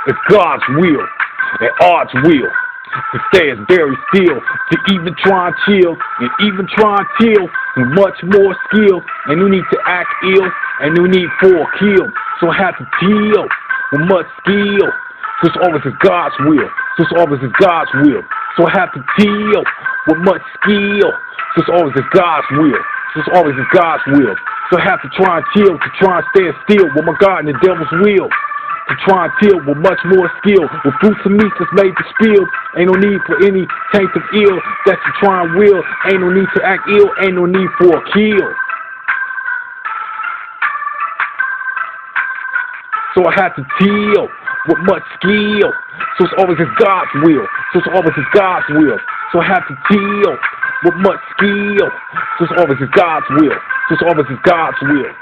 It's God's will and Art's will to stay as very still, to even try and chill, and even try and till with much more skill. And no need to act ill, and no need for a kill. So I have to deal with much skill. So it's always is God's will. So it's always is God's will. So I have to deal with much skill. So it's always is God's will. So it's always is God's will. So I have to try and chill, to try and stand still with my God and the devil's will. To try and deal with much more skill. With fruits and meats that's made to spill. Ain't no need for any taint of ill that you try and will. Ain't no need to act ill. Ain't no need for a kill. So I have to deal with much skill. So it's always is God's will. So it's always is God's will. So I have to deal with much skill. So it's always is God's will. So it's always is God's will.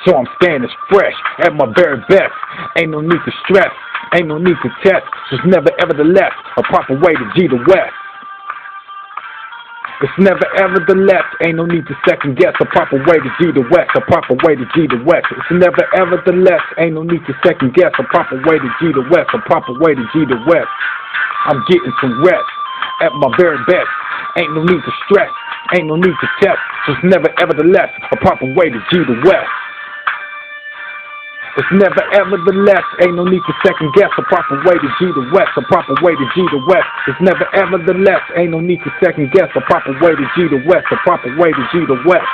So I'm standing fresh at my very best. Ain't no need to stress, ain't no need to test. There's never ever the left, a proper way to G the West. It's never ever the left, ain't no need to second guess. A proper way to G the West, a proper way to G the West. It's never ever the left, ain't no need to second guess. A proper way to G the West, a proper way to G the West. I'm getting some rest at my very best. Ain't no need to stress, ain't no need to test. So it's never ever the left, a proper way to G the West. It's never ever the left, ain't no need to second guess. A proper way to G the West, a proper way to G the West. It's never ever the left, ain't no need to second guess. A proper way to G the West, a proper way to G the West.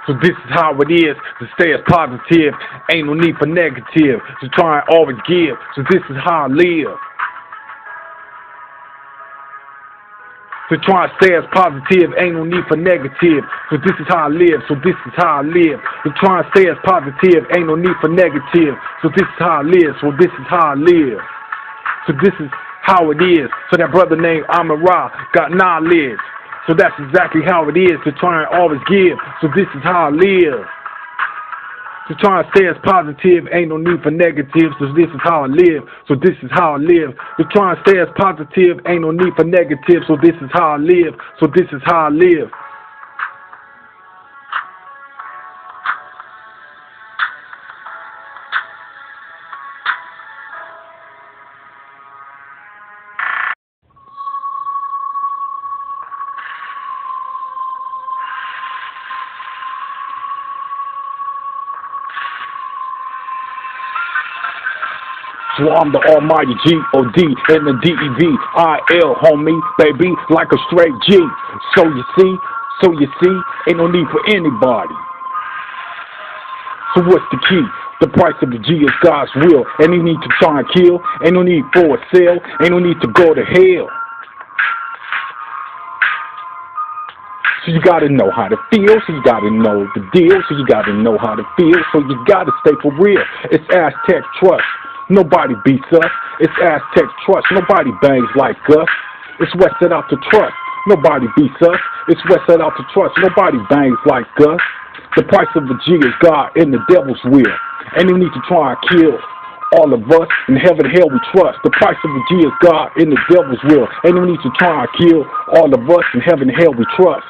So this is how it is, to stay as positive, ain't no need for negative, to try and always give, so this is how I live. To try and stay as positive, ain't no need for negative, so this is how I live, so this is how I live. To try and stay as positive, ain't no need for negative, so this is how I live, so this is how I live. So this is how it is, so that brother named Amara got knowledge. So that's exactly how it is, to try and always give. So this is how I live. To try and stay as positive, ain't no need for negative. So this is how I live. So this is how I live. To try and stay as positive, ain't no need for negative. So this is how I live. So this is how I live. So I'm the almighty G-O-D and the D-E-V-I-L, homie, baby, like a straight G. So you see, ain't no need for anybody. So what's the key? The price of the G is God's will. Ain't no need to try and kill, ain't no need for a sale, ain't no need to go to hell. So you gotta know how to feel, so you gotta know the deal, so you gotta know how to feel, so you gotta stay for real. It's Aztec Trust. Nobody beats us. It's Aztec Trust. Nobody bangs like us. It's Westside Out to Trust. Nobody beats us. It's Westside Out to Trust. Nobody bangs like us. The price of a G is God in the devil's will. And you need to try and kill all of us. In heaven and hell we trust. The price of a G is God in the devil's will. And you need to try and kill all of us. In heaven and hell we trust.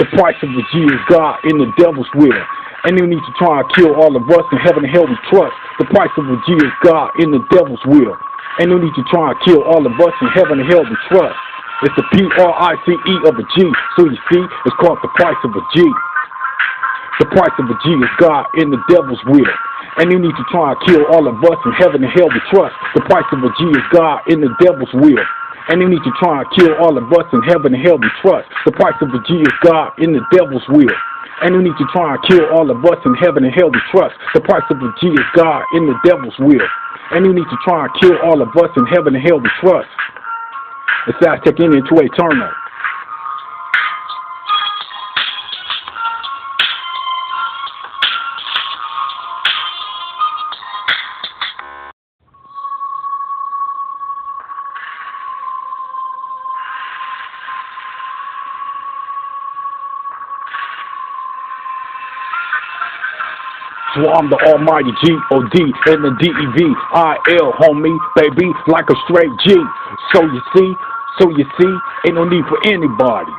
The price of a G is God in the devil's will. And you need to try and kill all of us. In heaven and hell we trust. The price of a G is God in the devil's will. And you need to try and kill all of us. In heaven and hell we trust. It's the P-R-I-C-E of a G. So you see, it's called the price of a G. The price of a G is God in the devil's will. And you need to try and kill all of us. In heaven and hell we trust. The price of a G is God in the devil's will. And you need to try and kill all of us. In heaven and hell we trust. The price of a G is God in the devil's will. And you need to try and kill all of us. In heaven and hell we trust. The price of a G is God in the devil's will. And you need to try and kill all of us. In heaven and hell we trust. It's Aztec into eternal. So I'm the almighty G-O-D and the D-E-V-I-L, homie, baby, like a straight G. So you see, ain't no need for anybody.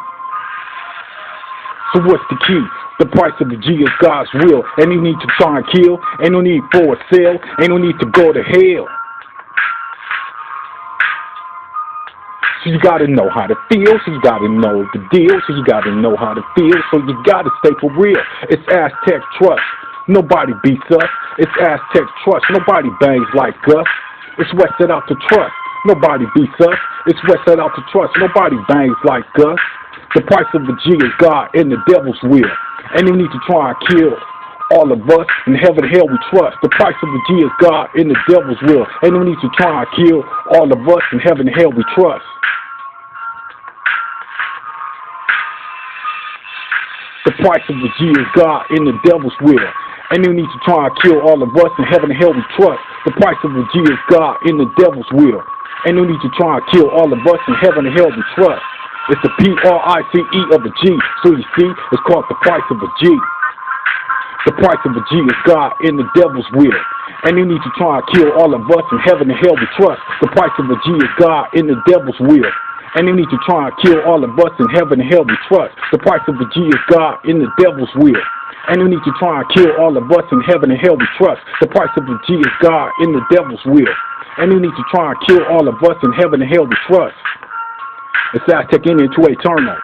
So what's the key? The price of the G is God's will. And you need to try and kill. Ain't no need for a sale. Ain't no need to go to hell. So you gotta know how to feel. So you gotta know the deal. So you gotta know how to feel. So you gotta stay for real. It's Aztec Trust. Nobody beats us. It's Aztec Trust. Nobody bangs like us. It's Westside Out to Trust. Nobody beats us. It's Westside Out to Trust. Nobody bangs like us. The price of a G is God in the devil's will. And you need to try and kill all of us. In heaven and hell we trust. The price of a G is God in the devil's will. And you need to try and kill all of us. In heaven and hell we trust. The price of a G is God in the devil's will. And you need to try and kill all of us. In heaven and hell we trust. The price of a G is God in the devil's will. And you need to try and kill all of us. In heaven and hell we trust. It's the P-R-I-C-E of a G. So you see, it's called the price of a G. The price of a G is God in the devil's will. And you need to try and kill all of us. In heaven and hell we trust. The price of a G is God in the devil's will. And you need to try and kill all of us. In heaven and hell we trust. The price of a G is God in the devil's will. And you need to try and kill all of us. In heaven and hell we trust. The price of a G is God in the devil's will. And you need to try and kill all of us. In heaven and hell we trust. It's Aztec into eternal.